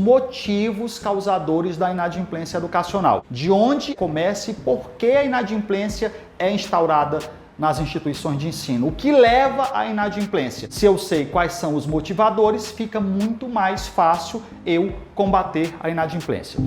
motivos causadores da inadimplência educacional. De onde começa e por que a inadimplência é instaurada nas instituições de ensino. O que leva à inadimplência? Se eu sei quais são os motivadores, fica muito mais fácil eu combater a inadimplência.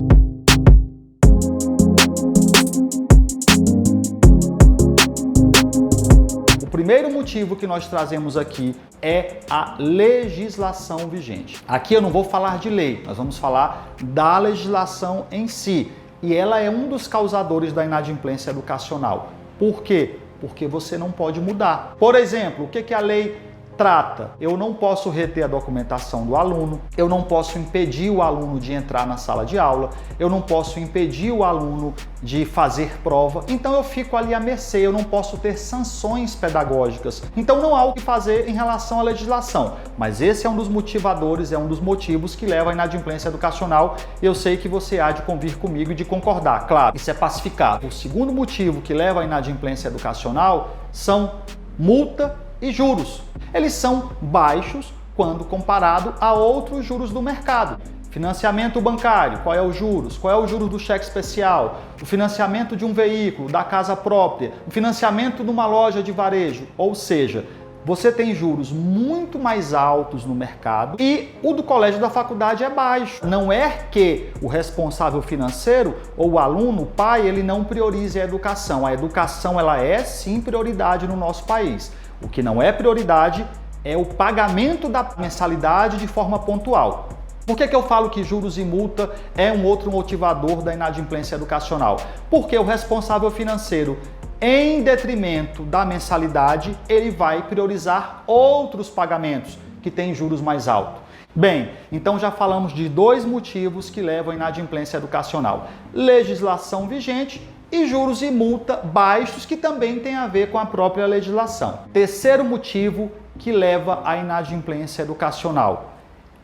O primeiro motivo que nós trazemos aqui é a legislação vigente. Aqui eu não vou falar de lei, nós vamos falar da legislação em si. E ela é um dos causadores da inadimplência educacional. Por quê? Porque você não pode mudar. Por exemplo, o que a lei trata? Eu não posso reter a documentação do aluno, eu não posso impedir o aluno de entrar na sala de aula, eu não posso impedir o aluno de fazer prova, então eu fico ali à mercê, eu não posso ter sanções pedagógicas. Então não há o que fazer em relação à legislação, mas esse é um dos motivadores, é um dos motivos que leva à inadimplência educacional. Eu sei que você há de convir comigo e de concordar, claro, isso é pacificado. O segundo motivo que leva à inadimplência educacional são multa e juros. Eles são baixos quando comparado a outros juros do mercado. Financiamento bancário, qual é o juros? Qual é o juros do cheque especial? O financiamento de um veículo, da casa própria, o financiamento de uma loja de varejo. Ou seja, você tem juros muito mais altos no mercado e o do colégio da faculdade é baixo. Não é que o responsável financeiro ou o aluno, o pai, ele não priorize a educação. A educação, ela é sim prioridade no nosso país. O que não é prioridade é o pagamento da mensalidade de forma pontual. Por que eu falo que juros e multa é um outro motivador da inadimplência educacional? Porque o responsável financeiro, em detrimento da mensalidade, ele vai priorizar outros pagamentos que têm juros mais altos. Bem, então já falamos de dois motivos que levam à inadimplência educacional: legislação vigente e juros e multa baixos, que também tem a ver com a própria legislação. Terceiro motivo que leva à inadimplência educacional: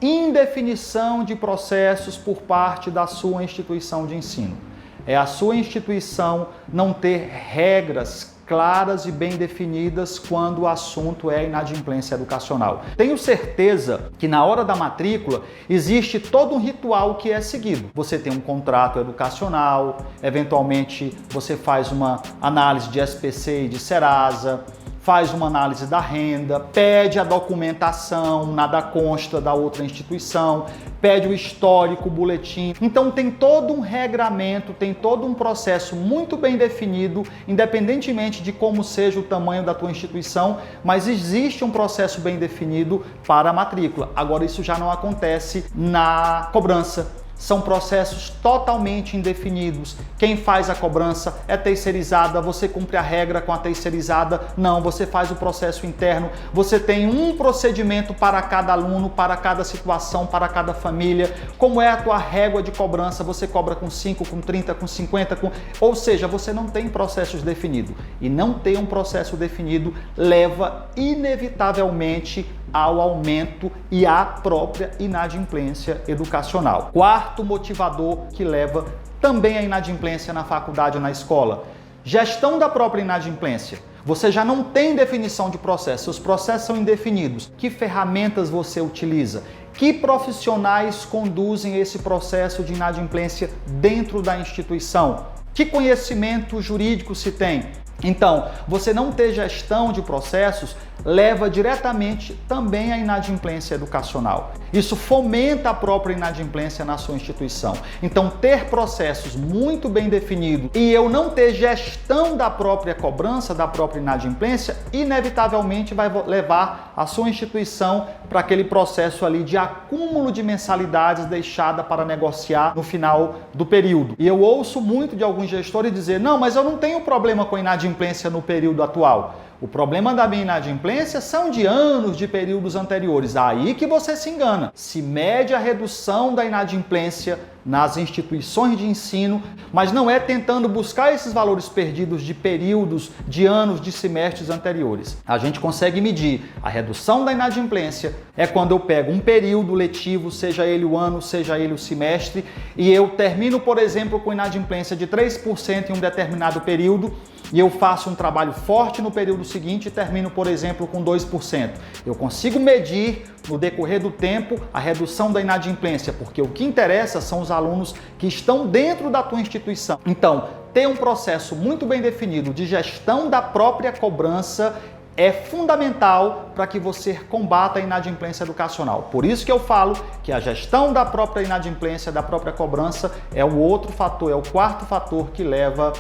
indefinição de processos por parte da sua instituição de ensino. É a sua instituição não ter regras claras e bem definidas quando o assunto é inadimplência educacional. Tenho certeza que na hora da matrícula existe todo um ritual que é seguido. Você tem um contrato educacional, eventualmente você faz uma análise de SPC e de Serasa, faz uma análise da renda, pede a documentação, nada consta da outra instituição, pede o histórico, o boletim. Então tem todo um regramento, tem todo um processo muito bem definido, independentemente de como seja o tamanho da tua instituição, mas existe um processo bem definido para a matrícula. Agora isso já não acontece na cobrança. São processos totalmente indefinidos. Quem faz a cobrança é terceirizada, você cumpre a regra com a terceirizada? Não, você faz o processo interno. Você tem um procedimento para cada aluno, para cada situação, para cada família. Como é a tua régua de cobrança? Você cobra com 5, com 30, com 50, ou seja, você não tem processos definidos. E não ter um processo definido leva inevitavelmente ao aumento e à própria inadimplência educacional. Quarto motivador que leva também à inadimplência na faculdade ou na escola: gestão da própria inadimplência. Você já não tem definição de processo, os processos são indefinidos. Que ferramentas você utiliza? Que profissionais conduzem esse processo de inadimplência dentro da instituição? Que conhecimento jurídico se tem? Então, você não ter gestão de processos leva diretamente também à inadimplência educacional. Isso fomenta a própria inadimplência na sua instituição. Então, ter processos muito bem definidos e eu não ter gestão da própria cobrança, da própria inadimplência, inevitavelmente vai levar a sua instituição para aquele processo ali de acúmulo de mensalidades deixada para negociar no final do período. E eu ouço muito de alguns gestores dizer: não, mas eu não tenho problema com inadimplência no período atual. O problema da minha inadimplência são de anos de períodos anteriores. Aí que você se engana. Se mede a redução da inadimplência nas instituições de ensino, mas não é tentando buscar esses valores perdidos de períodos, de anos, de semestres anteriores. A gente consegue medir a redução da inadimplência é quando eu pego um período letivo, seja ele o ano, seja ele o semestre, e eu termino, por exemplo, com inadimplência de 3% em um determinado período, e eu faço um trabalho forte no período seguinte e termino, por exemplo, com 2%. Eu consigo medir no decorrer do tempo a redução da inadimplência, porque o que interessa são os alunos que estão dentro da tua instituição. Então, ter um processo muito bem definido de gestão da própria cobrança é fundamental para que você combata a inadimplência educacional. Por isso que eu falo que a gestão da própria inadimplência, da própria cobrança, é o outro fator, é o quarto fator que leva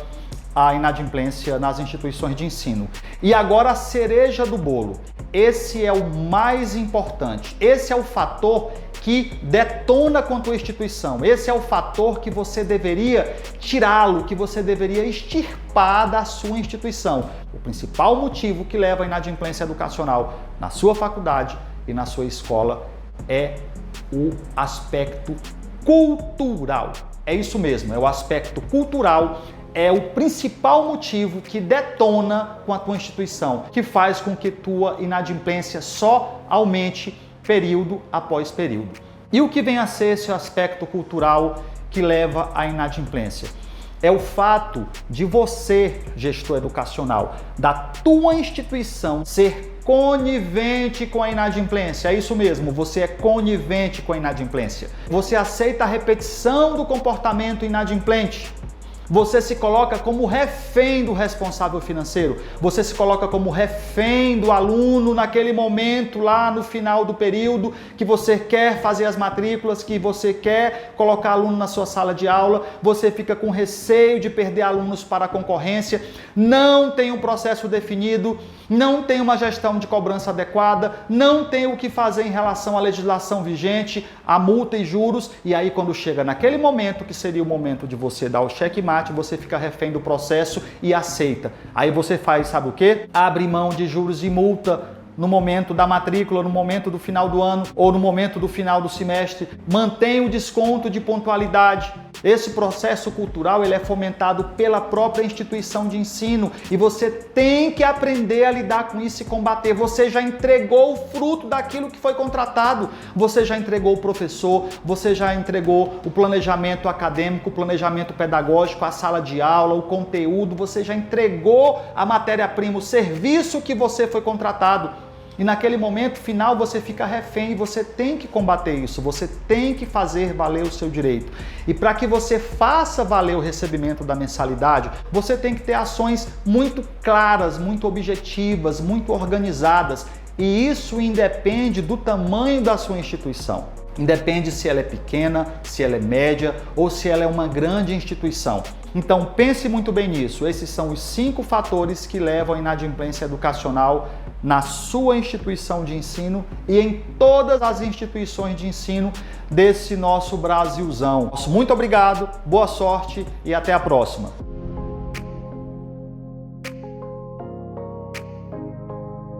à inadimplência nas instituições de ensino. E agora a cereja do bolo. Esse é o mais importante. Esse é o fator que detona com a tua instituição. Esse é o fator que você deveria tirá-lo, que você deveria extirpar da sua instituição. O principal motivo que leva à inadimplência educacional na sua faculdade e na sua escola é o aspecto cultural. É isso mesmo, é o aspecto cultural. É o principal motivo que detona com a tua instituição, que faz com que tua inadimplência só aumente período após período. E o que vem a ser esse aspecto cultural que leva à inadimplência? É o fato de você, gestor educacional, da tua instituição ser conivente com a inadimplência. É isso mesmo, você é conivente com a inadimplência. Você aceita a repetição do comportamento inadimplente. Você se coloca como refém do responsável financeiro. Você se coloca como refém do aluno naquele momento lá no final do período que você quer fazer as matrículas, que você quer colocar aluno na sua sala de aula. Você fica com receio de perder alunos para a concorrência. Não tem um processo definido, não tem uma gestão de cobrança adequada, não tem o que fazer em relação à legislação vigente, a multa e juros. E aí quando chega naquele momento, que seria o momento de você dar o checkmate, você fica refém do processo e aceita. Aí você faz, sabe o quê? Abre mão de juros e multa no momento da matrícula, no momento do final do ano ou no momento do final do semestre. Mantém o desconto de pontualidade. Esse processo cultural ele é fomentado pela própria instituição de ensino e você tem que aprender a lidar com isso e combater. Você já entregou o fruto daquilo que foi contratado. Você já entregou o professor, você já entregou o planejamento acadêmico, o planejamento pedagógico, a sala de aula, o conteúdo. Você já entregou a matéria-prima, o serviço que você foi contratado. E naquele momento final você fica refém e você tem que combater isso, você tem que fazer valer o seu direito. E para que você faça valer o recebimento da mensalidade, você tem que ter ações muito claras, muito objetivas, muito organizadas. E isso independe do tamanho da sua instituição. Independe se ela é pequena, se ela é média ou se ela é uma grande instituição. Então pense muito bem nisso. Esses são os 5 fatores que levam à inadimplência educacional na sua instituição de ensino e em todas as instituições de ensino desse nosso Brasilzão. Muito obrigado, boa sorte e até a próxima.